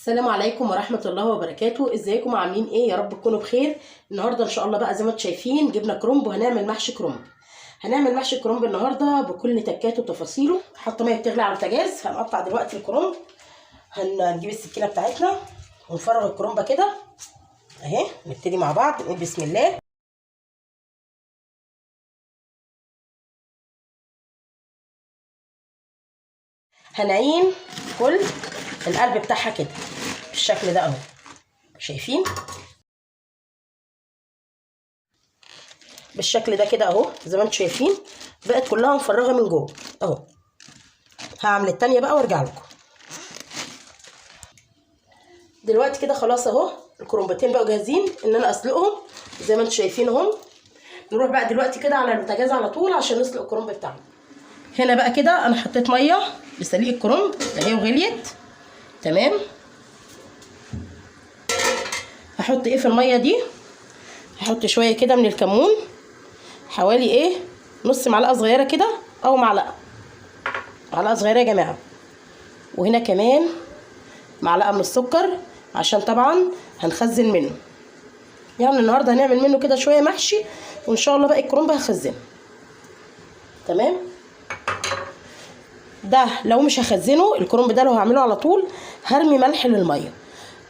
السلام عليكم ورحمة الله وبركاته. ازيكم عاملين ايه؟ يا رب تكونوا بخير. النهارده ان شاء الله بقى زي ما انتم شايفين جبنا كرنب وهنعمل محشي كرنب. هنعمل محشي كرنب النهارده بكل تكاته وتفاصيله. حاطه ميه بتغلي على البوتاجاز، هنقطع دلوقتي الكرنب. هنجيب السكينه بتاعتنا ونفرغ الكرنبه كده اهي. نبتدي مع بعض نقول بسم الله. هنعين كل القلب بتاعها كده بالشكل ده اهو، شايفين بالشكل ده كده اهو، زي ما انتم شايفين بقت كلها مفرغه من جوه اهو. هعمل التانيه بقى وارجع لكم. دلوقتي كده خلاص اهو، الكرنبتين بقوا جاهزين ان انا اسلقهم زي ما انتم شايفين اهم. نروح بقى دلوقتي كده على البوتاجاز على طول عشان نسلق الكرنب بتاعنا. هنا بقى كده انا حطيت ميه لسليق الكرنب اهي وغليت تمام. هحط ايه في الميه دي؟ هحط شويه كده من الكمون، حوالي ايه نص معلقه صغيره كده او معلقه صغيره يا جماعه. وهنا كمان معلقه من السكر عشان طبعا هنخزن منه، يعني النهارده هنعمل منه كده شويه محشي وان شاء الله باقي الكرنب هخزنه تمام. ده لو مش هخزنه الكرنب ده، لو هعمله على طول هرمي ملح للميه.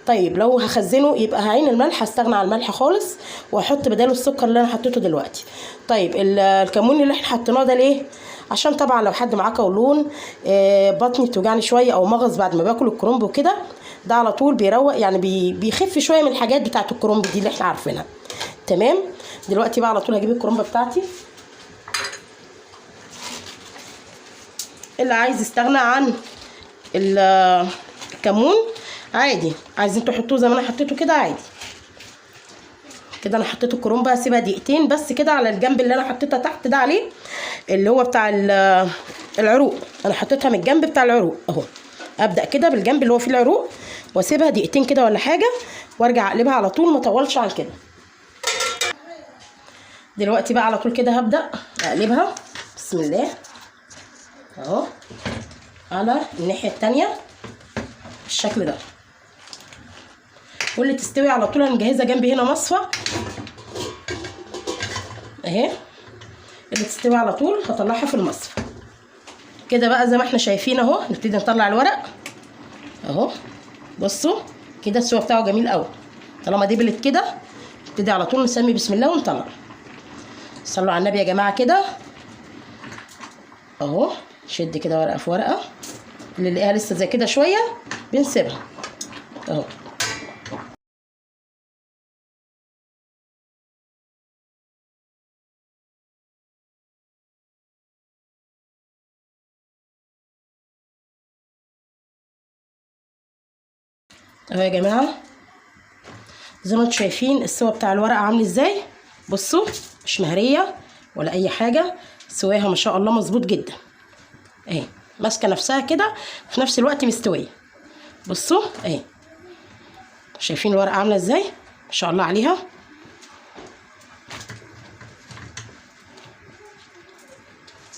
طيب لو هخزنه يبقى هعين الملح، هستغنى عن الملح خالص واحط بداله السكر اللي انا حطيته دلوقتي. طيب الكمون اللي احنا حطيناه ده ليه؟ عشان طبعا لو حد معاه قولون، بطني بتوجعني شويه او مغص بعد ما باكل الكرنب وكده، ده على طول بيروق يعني بيخف شويه من الحاجات بتاعت الكرنب دي اللي احنا عارفينها تمام. دلوقتي بقى على طول هجيب الكرنبه بتاعتي. اللي عايز يستغنى عن الكمون عادي، عايزين تحطوه زي ما انا حطيته كده عادي. كده انا حطيت الكرنبه هسيبها دقيقتين بس كده على الجنب اللي انا حطيتها تحت ده عليه، اللي هو بتاع العروق. انا حطيتها من الجنب بتاع العروق اهو. ابدا كده بالجنب اللي هو فيه العروق واسيبها دقيقتين كده ولا حاجه وارجع اقلبها على طول، ما اطولش عن كده. دلوقتي بقى على طول كده هبدا اقلبها بسم الله اهو على الناحيه التانيه بالشكل ده. واللي تستوي على طول انا مجهزه جنبي هنا مصفى اهي، اللي تستوي على طول هطلعها في المصفى كده بقى زي ما احنا شايفين اهو. نبتدي نطلع الورق اهو، بصوا كده السوا بتاعه جميل قوي. طالما دبلت كده نبتدي على طول نسمي بسم الله ونطلع. صلوا على النبي يا جماعه كده اهو. شد كده ورقه في ورقه، اللي نلاقيها لسه زي كده شويه بنسيبها اهو. اهو يا جماعه زي ما انتم شايفين السوا بتاع الورقه عامل ازاي. بصوا مش مهريه ولا اي حاجه، سواها ما شاء الله مظبوط جدا اهي، ماسكه نفسها كده في نفس الوقت مستويه. بصوا اهي، شايفين الورقه عامله ازاي ما شاء الله عليها.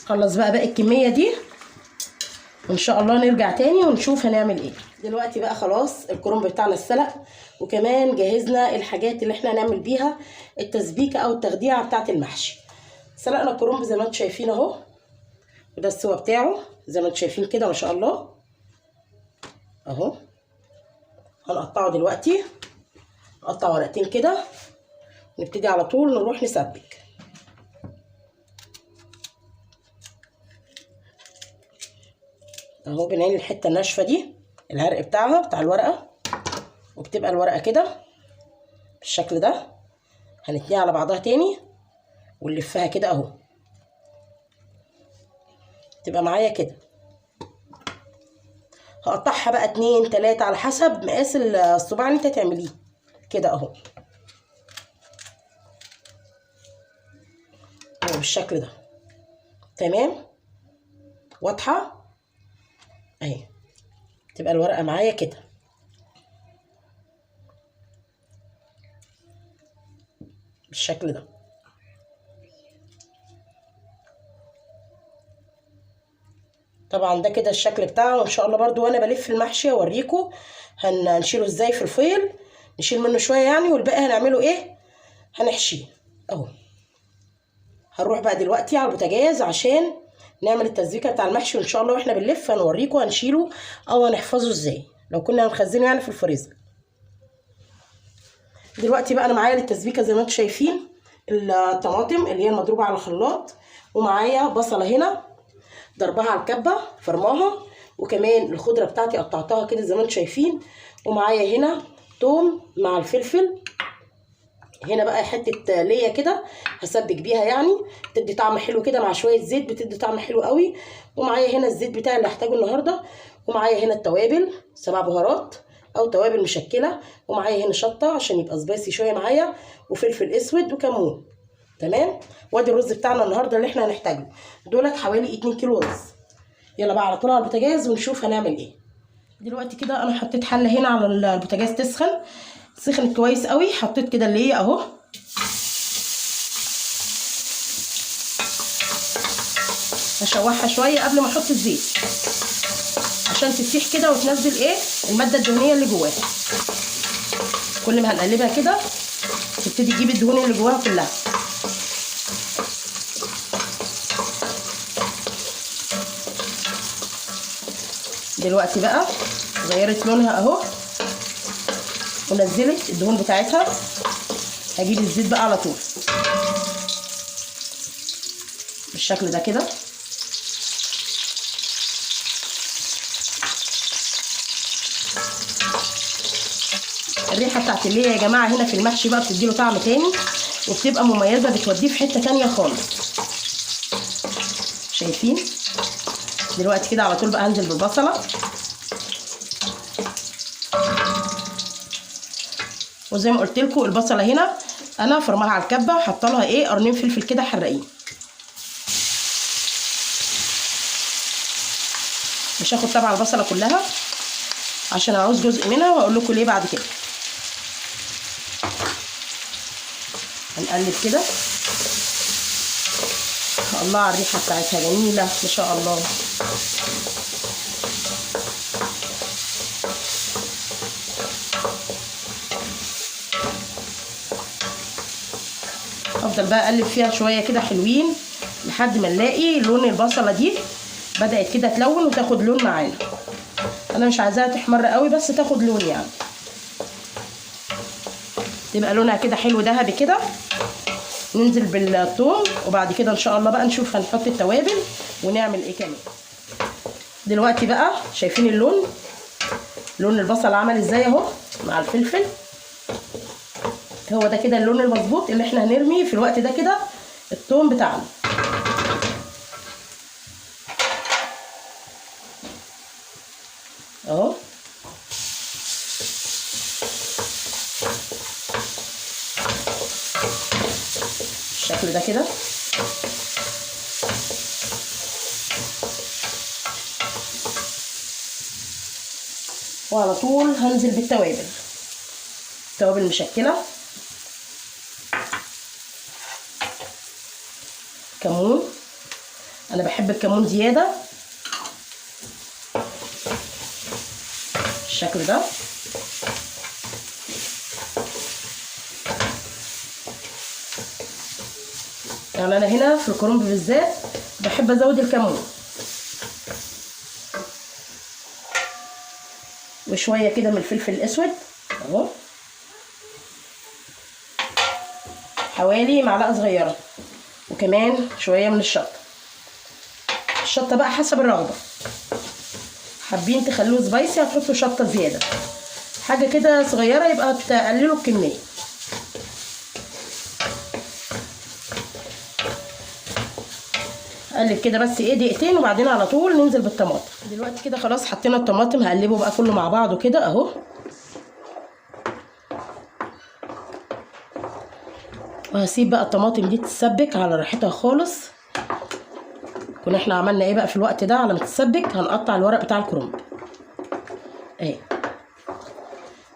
خلص بقى باقي الكميه دي وان شاء الله نرجع تاني ونشوف هنعمل ايه. دلوقتي بقى خلاص الكرنب بتاعنا اتسلق، وكمان جهزنا الحاجات اللي احنا هنعمل بيها التسبيكه او التخديعه بتاعه المحشي. سلقنا الكرنب زي ما انتم شايفين اهو، وده السوا بتاعه زي ما انتم شايفين كده ما شاء الله اهو. هنقطعه دلوقتي، نقطع ورقتين كده ونبتدي على طول نروح نسبك اهو. بنعين الحته الناشفه دي العرق بتاعها بتاع الورقه، وبتبقى الورقه كده بالشكل ده. هنتنيها على بعضها تاني ونلفها كده اهو، تبقى معايا كده. هقطعها بقى 2 3 على حسب مقاس الصباع اللي انت تعمليه كده اهو بالشكل ده تمام. واضحه اهي، تبقى الورقه معايا كده بالشكل ده. طبعا ده كده الشكل بتاعه، وان شاء الله برضو وانا بلف المحشي اوريكم هنشيله ازاي في الفويل. نشيل منه شويه يعني، والباقي هنعمله ايه، هنحشيه اهو. هنروح بقى دلوقتي على البوتاجاز عشان نعمل التسبيكه بتاع المحشي، وان شاء الله واحنا بنلف هنوريكم هنشيله او هنحفظه ازاي لو كنا هنخزنه يعني في الفريزر. دلوقتي بقى انا معايا للتسبيكه زي ما انتم شايفين الطماطم اللي هي المضروبه على الخلاط، ومعايا بصله هنا ضربها على الكبه فرماها، وكمان الخضره بتاعتي قطعتها كده زي ما انتم شايفين، ومعايا هنا توم مع الفلفل. هنا بقى حته ليا كده هسبك بيها يعني، بتدي طعم حلو كده مع شويه زيت، بتدي طعم حلو قوي. ومعايا هنا الزيت بتاعي اللي هحتاجه النهارده، ومعايا هنا التوابل 7 بهارات او توابل مشكله، ومعايا هنا شطه عشان يبقى سبايسي شويه معايا، وفلفل اسود وكمون. تمام. وادي الرز بتاعنا النهارده اللي احنا هنحتاجه، دولت حوالي 2 كيلو رز. يلا بقى على طول على البوتاجاز ونشوف هنعمل ايه. دلوقتي كده انا حطيت حله هنا على البوتاجاز تسخن، سخنت كويس قوي. حطيت كده اللي هي اهو، هشوحها شويه قبل ما احط الزيت عشان تسيح كده وتنزل ايه الماده الدهنيه اللي جواها. كل ما هنقلبها كده تبتدي تجيب الدهون اللي جواها كلها. دلوقتي بقى غيرت لونها اهو ونزلت الدهون بتاعتها. هجيب الزيت بقى على طول بالشكل ده كده. الريحه بتاعت اللي هي يا جماعه هنا في المحشي بقى بتديله طعم تاني وبتبقى مميزه، بتوديه في حته تانيه خالص. شايفين؟ دلوقتي كده على طول بقى هنزل بالبصله، وزي ما قلت لكم البصله هنا انا فرمها على الكبه وحاطه لها ايه قرنين فلفل كده حراقين. مش هاخد طبعا البصله كلها عشان اعوز جزء منها واقول لكم ليه بعد كده. هنقلب كده. الله على الريحه بتاعتها جميله ما شاء الله. افضل بقى اقلب فيها شويه كده حلوين لحد ما نلاقي لون البصله دي بدات كده تلون وتاخد لون معانا. انا مش عايزاها تحمر قوي بس تاخد لون يعني، تبقى لونها كده حلو ذهبي كده. ننزل بالثوم وبعد كده ان شاء الله بقى نشوف هنحط التوابل ونعمل ايه كمان. دلوقتي بقى شايفين اللون، لون البصل عمل ازاي اهو مع الفلفل. هو ده كده اللون المظبوط اللي احنا هنرمي في الوقت ده كده الثوم بتاعنا اهو. بالشكل ده كده. وعلى طول هنزل بالتوابل، توابل مشكله، كمون. انا بحب الكمون زياده بالشكل ده. يعني انا هنا في الكرنب بالذات بحب ازود الكمون، وشويه كده من الفلفل الاسود اهو، حوالي معلقه صغيره، وكمان شويه من الشطه. الشطه بقى حسب الرغبه، حابين تخلوه سبايسي هتحطوا شطه زياده، حاجه كده صغيره يبقى تقللوا الكميه. اقلب كده بس ايه دقيقتين وبعدين على طول ننزل بالطماطم. دلوقتي كده خلاص حطينا الطماطم، هقلبه بقى كله مع بعضه كده اهو. وهسيب بقى الطماطم دي تتسبك على راحتها خالص. كنا احنا عملنا ايه بقى في الوقت ده على ما تتسبك؟ هنقطع الورق بتاع الكرنب اهي،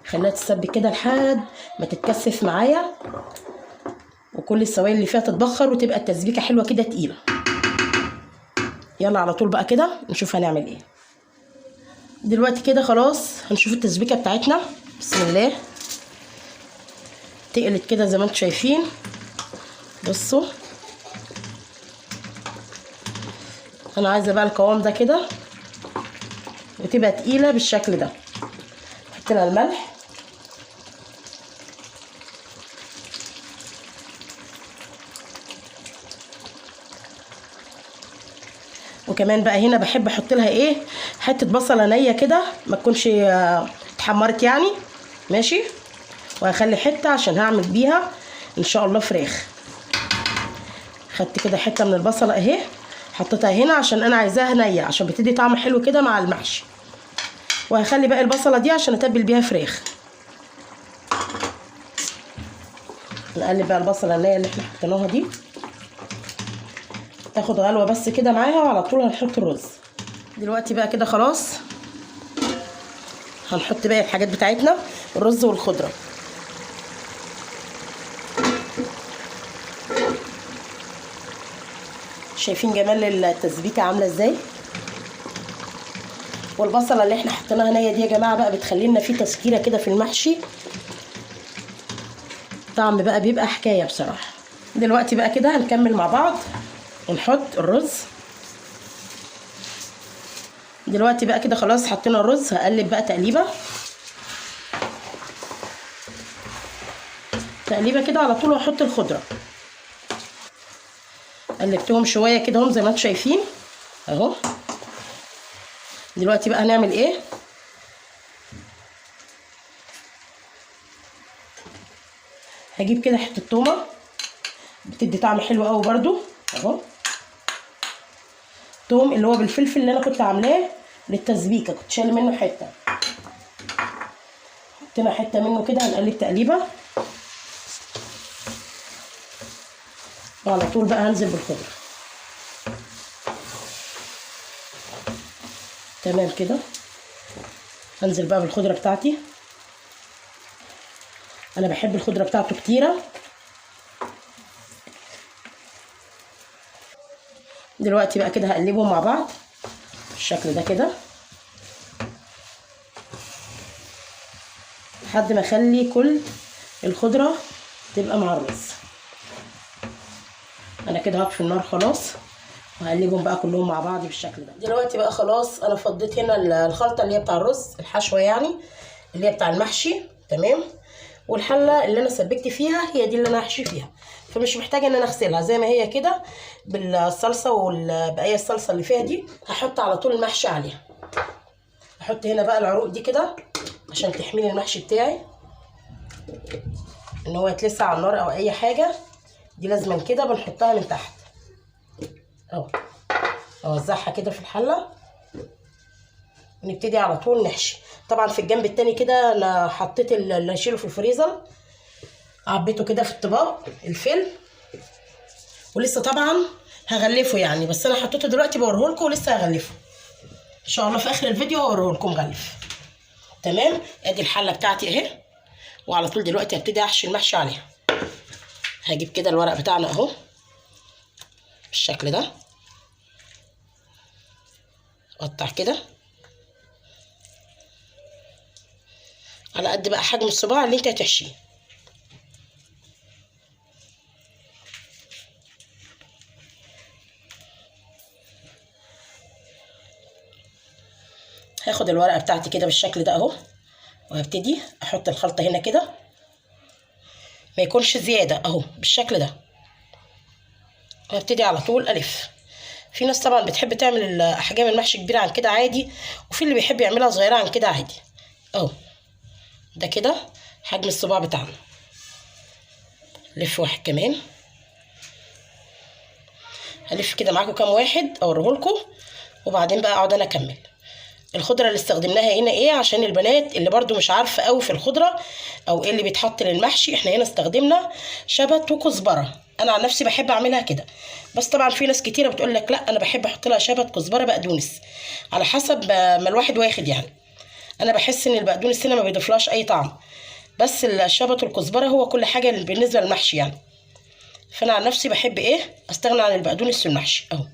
خليها تتسبك كده لحد ما تتكثف معايا وكل السوائل اللي فيها تتبخر وتبقى التسبيكه حلوه كده تقيله. يلا على طول بقى كده نشوف هنعمل ايه. دلوقتي كده خلاص هنشوف التسبيكه بتاعتنا. بسم الله. تقلت كده زي ما انتم شايفين. بصوا انا عايزه بقى القوام ده كده وتبقى تقيله بالشكل ده. نحط لها الملح وكمان بقى هنا بحب احط لها ايه، حته بصله نيه كده ما تكونش اتحمرت يعني، ماشي. وهخلي حته عشان هعمل بيها ان شاء الله فراخ. خدت كده حته من البصله اهي حطيتها هنا عشان انا عايزاها نيه عشان بتدي طعم حلو كده مع المحشي. وهخلي باقي البصله دي عشان اتبل بيها فراخ. نقلب بقى البصله النيه اللي احنا حطيناها دي تاخد غلوه بس كده معاها، وعلى طول هنحط الرز. دلوقتي بقى كده خلاص هنحط باقي الحاجات بتاعتنا، الرز والخضره. شايفين جمال التسبيكه عامله ازاي؟ والبصله اللي احنا حطيناها نيه دي يا جماعه بقى بتخلي لنا فيه تسكيره كده في المحشي، طعم بقى بيبقى حكايه بصراحه. دلوقتي بقى كده هنكمل مع بعض ونحط الرز. دلوقتي بقى كده خلاص حطينا الرز، هقلب بقى تقليبه كده على طول، واحط الخضره. قلبتهم شويه كده هم زي ما انتم شايفين اهو. دلوقتي بقى هنعمل ايه، هجيب كده حته تومه بتدي طعم حلو قوي برده اهو. توم اللي هو بالفلفل اللي انا كنت عاملاه للتسبيكه، كنت شايله منه حته، حطينا حته منه كده. هنقلب تقليبه وعلى طول بقى هنزل بالخضره. تمام كده. هنزل بقى بالخضره بتاعتي، انا بحب الخضره بتاعته كتيره. دلوقتي بقى كده هقلبهم مع بعض بالشكل ده كده لحد ما اخلي كل الخضره تبقى مع الرز. انا كده هطفي النار خلاص وهقلبهم بقى كلهم مع بعض بالشكل ده. دلوقتي بقى خلاص انا فضيت هنا الخلطه اللي هي بتاع الرز، الحشوه يعني اللي هي بتاع المحشي، تمام. والحله اللي انا سبكت فيها هي دي اللي انا هحشي فيها، فمش محتاجه ان انا اغسلها زي ما هي كده بالصلصه والبقيه الصلصه اللي فيها دي. هحط على طول المحشي عليها. هحط هنا بقى العروق دي كده عشان تحميل المحشي بتاعي ان هو يتلسع على النار او اي حاجه. دي لازما كده بنحطها من تحت اهو. اوزعها كده في الحله ونبتدي على طول نحشي. طبعا في الجنب التاني كده انا حطيت اللي هشيله في الفريزر، عبيته كده في الطباق الفيلم، ولسه طبعا هغلفه يعني، بس انا حطيته دلوقتي بوريهولكم ولسه هغلفه ان شاء الله في اخر الفيديو هوريهولكم مغلف. تمام. ادي الحله بتاعتي اهي، وعلى طول دلوقتي هبتدي احشي المحشي عليها. هجيب كده الورق بتاعنا اهو بالشكل ده، اقطع كده على قد بقى حجم الصباع اللي انت هتحشيه. هاخد الورقه بتاعتي كده بالشكل ده اهو، وهبتدي احط الخلطه هنا كده ما يكونش زياده اهو بالشكل ده، وهبتدي على طول الف. في ناس طبعا بتحب تعمل احجام المحشي كبيره عن كده عادي، وفي اللي بيحب يعملها صغيره عن كده عادي اهو. ده كده حجم الصباع بتاعنا. لف واحد كمان، هلف كده معاكم كام واحد اوريهولكم وبعدين بقى اقعد انا اكمل. الخضره اللي استخدمناها هنا ايه عشان البنات اللي برضو مش عارفه قوي في الخضره او ايه اللي بيتحط للمحشي، احنا هنا استخدمنا شبت وكزبره. انا عن نفسي بحب اعملها كده، بس طبعا في ناس كتيره بتقول لك لا انا بحب احط لها شبت كزبره بقدونس، على حسب ما الواحد واخد يعني. انا بحس ان البقدونس هنا ما بيضيفلهاش اي طعم، بس الشبت والكزبره هو كل حاجه بالنسبه للمحشي يعني. فانا عن نفسي بحب ايه استغنى عن البقدونس في المحشي اهو.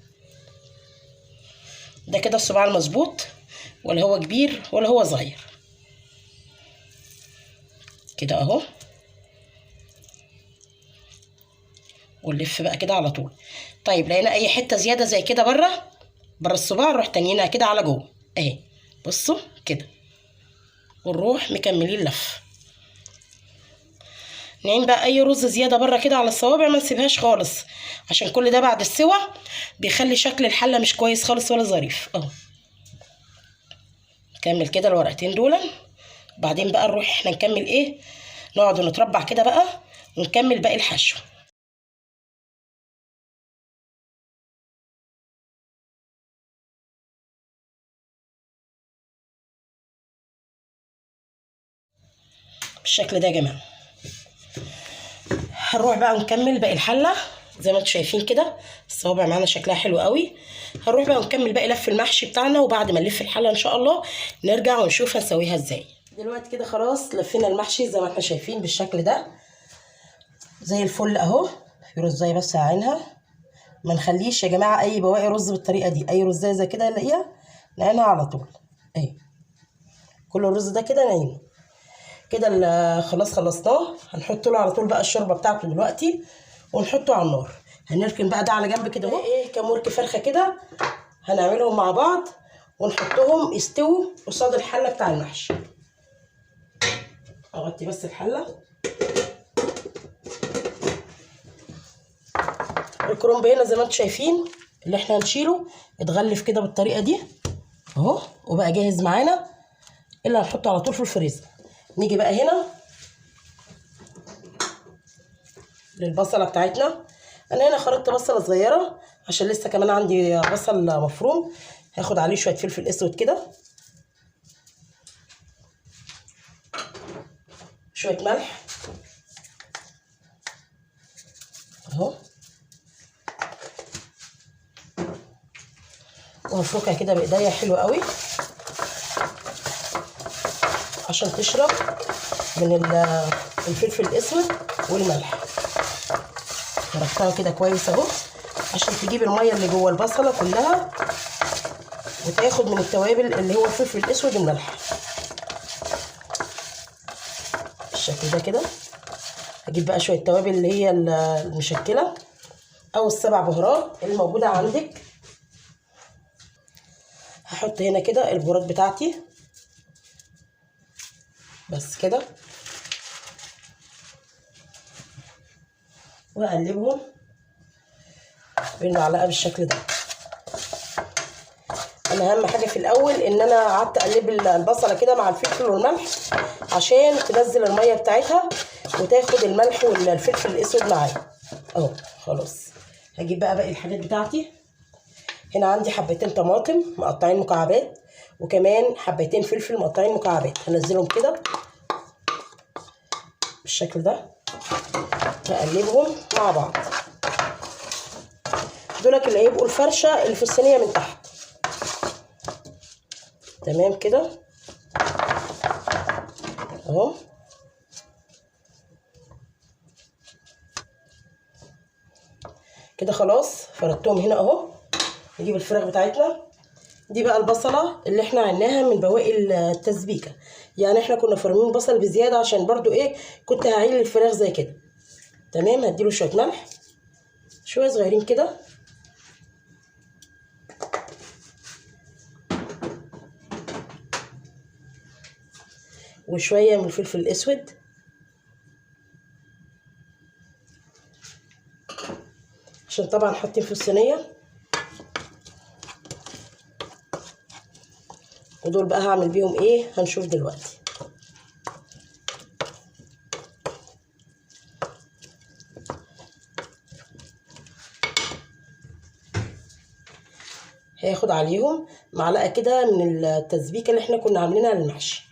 ده كده الصباع المظبوط، ولا هو كبير ولا هو صغير كده اهو. ونلف بقى كده على طول. طيب لقينا اي حته زياده زي كده بره الصباع، نروح تانيينها كده على جوه اهي. بصوا كده، ونروح مكملين لف. نعين بقى اي رز زياده بره كده على الصوابع ما نسيبهاش خالص، عشان كل ده بعد السوا بيخلي شكل الحله مش كويس خالص ولا ظريف اهو. نكمل كده الورقتين دول، وبعدين بقى نروح احنا نكمل ايه، نقعد نتربع كده بقى ونكمل باقي الحشو. بالشكل ده يا جماعه. هنروح بقى نكمل باقي الحله زي ما انتم شايفين كده، الصوابع معانا شكلها حلو قوي. هنروح بقى ونكمل باقي لف المحشي بتاعنا، وبعد ما نلف الحله ان شاء الله نرجع ونشوف هنسويها ازاي. دلوقتي كده خلاص لفينا المحشي زي ما احنا شايفين بالشكل ده زي الفل اهو. في رزايه بس هعينها، ما نخليش يا جماعه اي بواقي رز بالطريقه دي. اي رزايه زي كده نلاقيها نعينها على طول اهي. كل الرز ده كده نعينه كده. خلاص خلصناه. هنحط له على طول بقى الشوربه بتاعته دلوقتي ونحطه على النار. هنركن بقى ده على جنب كده اهو. ايه كام ورك فرخه كده هنعملهم مع بعض ونحطهم يستووا قصاد الحله بتاع المحشي. اغطي بس الحله. الكرنب هنا زي ما انتم شايفين اللي احنا هنشيله اتغلف كده بالطريقه دي اهو، وبقى جاهز معانا، اللي هنحطه على طول في الفريزر. نيجي بقى هنا للبصله بتاعتنا. انا هنا خرطت بصله صغيره عشان لسه كمان عندي بصل مفروم. هاخد عليه شويه فلفل اسود كده، شويه ملح اهو، وهفركها كده بايديا حلو قوي عشان تشرب من الفلفل الاسود والملح. فركتها كده كويس اهو عشان تجيب الميه اللي جوه البصله كلها وتاخد من التوابل اللي هو الفلفل الاسود والملح بالشكل ده كده. هجيب بقى شويه توابل اللي هي المشكله او السبع بهارات اللي موجوده عندك. هحط هنا كده البهارات بتاعتي بس كده، واقلبهم بالمعلقه بالشكل ده. انا اهم حاجه في الاول ان انا قعدت اقلب البصله كده مع الفلفل والملح عشان تنزل الميه بتاعتها وتاخد الملح والفلفل الاسود معايا اهو. خلاص هجيب بقى باقي الحاجات بتاعتي. هنا عندي حبتين طماطم مقطعين مكعبات، وكمان حبتين فلفل مقطعين مكعبات. هنزلهم كده بالشكل ده، هقلبهم مع بعض. دولك اللي هيبقوا الفرشه اللي في الصينيه من تحت. تمام كده اهو. كده خلاص فردتهم هنا اهو. نجيب الفراخ بتاعتنا دي بقى. البصله اللي احنا عيناها من بواقي التسبيكه، يعني احنا كنا فرمين بصل بزياده عشان برضو ايه كنت هعيل الفراخ زي كده. تمام. هديله شويه ملح شويه صغيرين كده، وشويه من الفلفل الاسود، عشان طبعا حاطين في الصينيه. ودول بقى هعمل بيهم ايه هنشوف دلوقتي. هاخد عليهم معلقه كده من التسبيكه اللي احنا كنا عاملينها للمحشي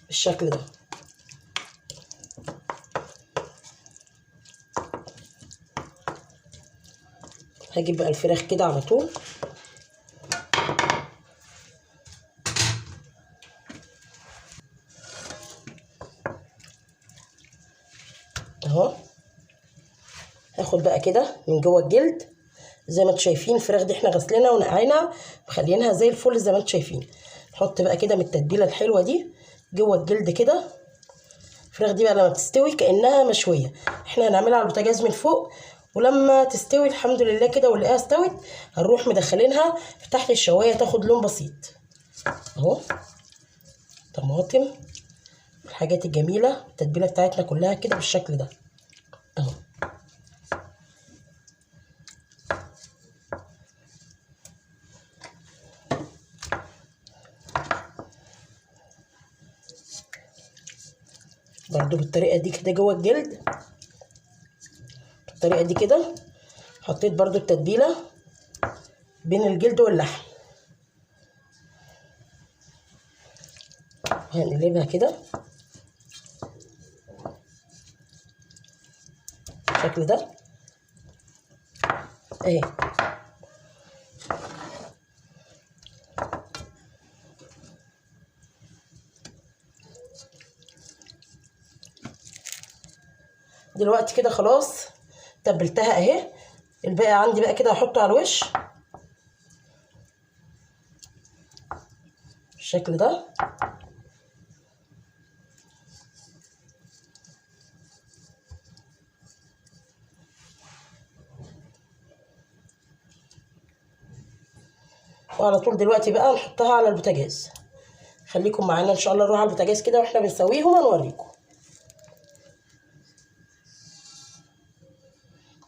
بالشكل ده. هجيب بقى الفراخ كده على طول اهو. هاخد بقى كده من جوه الجلد زي ما انتم شايفين الفراخ دي احنا غسلينها ونقعينها مخلينها زي الفل زي ما انتم شايفين. نحط بقى كده من التتبيله الحلوه دي جوه الجلد كده. الفراخ دي بقى لما بتستوي كانها مشويه، احنا هنعملها على البوتاجاز من فوق، ولما تستوي الحمد لله كده ونلاقيها استوت هنروح مدخلينها في تحت الشوايه تاخد لون بسيط. اهو طماطم، الحاجات الجميله، التتبيله بتاعتنا كلها كده بالشكل ده اهو. برضو بالطريقه دي كده جوه الجلد، بالطريقه دي كده. حطيت برضو التتبيله بين الجلد واللحم، هنقلبها كده بالشكل ده اهي. دلوقتي كده خلاص تبلتها اهي. الباقي عندي بقى كده هحطه على الوش بالشكل ده. وعلى طول دلوقتي بقى نحطها على البوتاجاز. خليكم معانا ان شاء الله، نروح على البوتاجاز كده واحنا بنسويهم هنوريكم.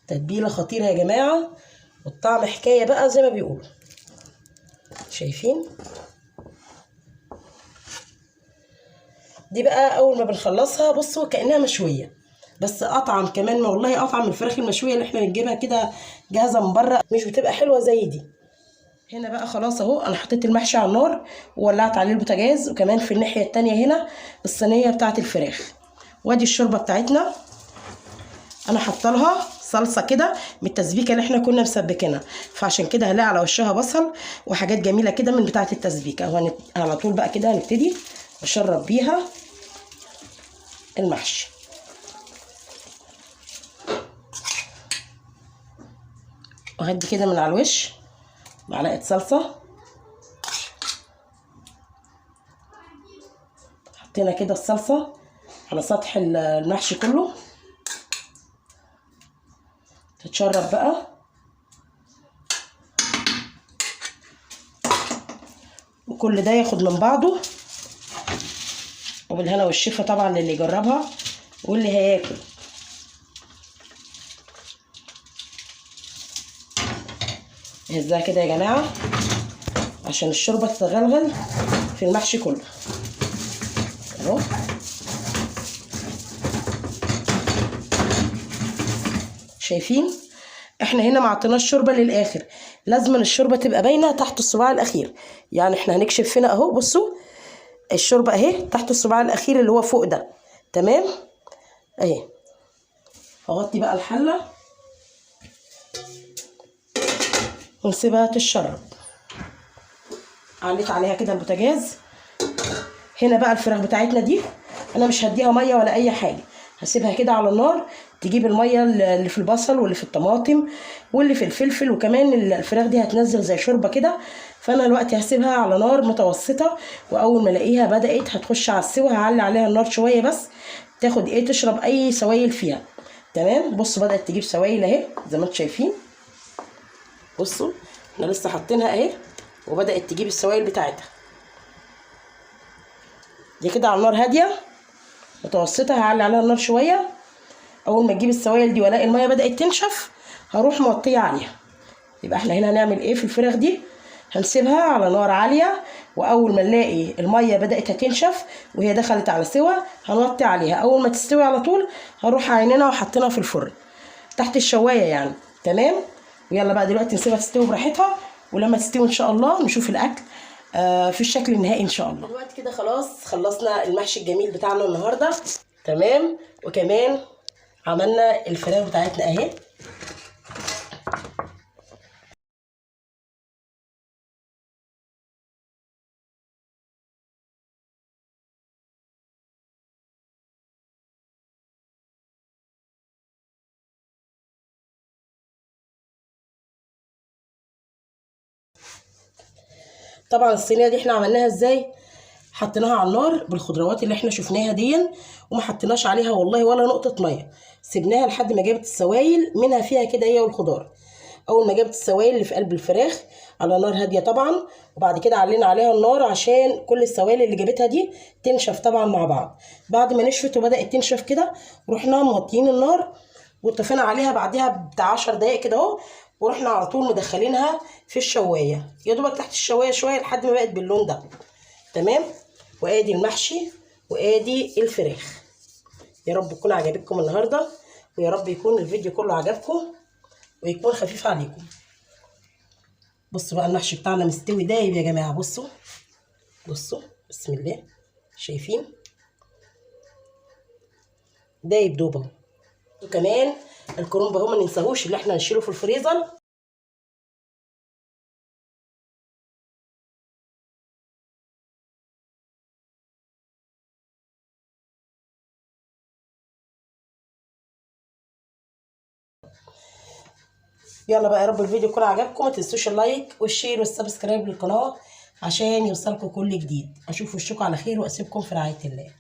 تتبيله خطيره يا جماعه، والطعم حكايه بقى زي ما بيقولوا. شايفين دي بقى اول ما بنخلصها بصوا كانها مشويه، بس اطعم كمان، ما والله اطعم من الفراخ المشويه اللي احنا بنجيبها كده جاهزه من بره، مش بتبقى حلوه زي دي. هنا بقى خلاص اهو انا حطيت المحشي على النار وولعت عليه البوتاجاز، وكمان في الناحيه التانيه هنا الصينيه بتاعه الفراخ. وادي الشوربه بتاعتنا، انا حاطه لها صلصه كده من التسبيكه اللي احنا كنا مسبكينها، فعشان كده هلاقي على وشها بصل وحاجات جميله كده من بتاعه التسبيكه. على طول بقى كده هنبتدي نشرب بيها المحشي. وهدي كده من على الوش معلقه صلصه، حطينا كده الصلصه على سطح المحشي كله، تتشرب بقى. وكل ده ياخد من بعضه، وبالهنا والشفا طبعا للي يجربها واللي هياكل. نهزها كده يا جماعه عشان الشوربه تتغلغل في المحشي كله اهو. شايفين احنا هنا ما عطيناش شوربه للاخر، لازم الشوربه تبقى باينه تحت الصباع الاخير. يعني احنا هنكشف هنا اهو، بصوا الشوربه اهي تحت الصباع الاخير اللي هو فوق ده، تمام اهي. هغطي بقى الحله ونسيبها تتشرب. عليت عليها كده البوتاجاز. هنا بقى الفراخ بتاعتنا دي انا مش هديها ميه ولا اي حاجه، هسيبها كده على النار تجيب الميه اللي في البصل واللي في الطماطم واللي في الفلفل، وكمان الفراخ دي هتنزل زي شوربه كده. فانا دلوقتي هسيبها على نار متوسطه، واول ما الاقيها بدات هتخش على السوا هعلي عليها النار شويه بس تاخد ايه تشرب اي سوائل فيها. تمام بصوا بدات تجيب سوائل اهي زي ما انتم شايفين. بصوا احنا لسه حاطينها اهي وبدات تجيب السوائل بتاعتها دي كده على نار هاديه متوسطه. هعلي عليها النار شويه، اول ما تجيب السوائل دي والاقي الميه بدات تنشف هروح موطيه عليها. يبقى احنا هنا هنعمل ايه في الفراخ دي؟ هنسيبها على نار عاليه، واول ما نلاقي الميه بدات تنشف وهي دخلت على سوا هنوطي عليها. اول ما تستوي على طول هروح عيننا وحطينها في الفرن تحت الشوايه يعني. تمام. ويلا بقى دلوقتي نسيبها تستوي براحتها، ولما تستوي ان شاء الله نشوف الاكل في الشكل النهائي ان شاء الله. دلوقتي كده خلاص خلصنا المحشي الجميل بتاعنا النهارده. تمام. وكمان عملنا الفراخ بتاعتنا اهي. طبعا الصينيه دي احنا عملناها ازاي؟ حطيناها على النار بالخضروات اللي احنا شفناها دي، وما حطيناش عليها والله ولا نقطه ميه، سيبناها لحد ما جابت السوائل منها فيها كده هي والخضار. اول ما جابت السوائل اللي في قلب الفراخ على نار هاديه طبعا، وبعد كده علينا عليها النار عشان كل السوائل اللي جابتها دي تنشف طبعا مع بعض. بعد ما نشفت وبدات تنشف كده، رحنا موطيين النار وطفينا عليها بعدها بتاع 10 دقايق كده اهو، ورحنا على طول مدخلينها في الشوايه يا دوبك تحت الشوايه شويه لحد ما بقت باللون ده. تمام. وادي المحشي وادي الفراخ. يا رب تكون عجبتكم النهارده، ويا رب يكون الفيديو كله عجبكم ويكون خفيف عليكم. بصوا بقى المحشي بتاعنا مستوي دايب يا جماعه. بصوا بصوا بسم الله، شايفين دايب دوب اهو. وكمان الكرنب اهو ما ننساهوش اللي احنا نشيله في الفريزر. يلا بقى يا رب الفيديو يكون عجبكم، ما تنسوش اللايك والشير والسبسكرايب للقناه عشان يوصلكم كل جديد. اشوف وشكم على خير واسيبكم في رعايه الله.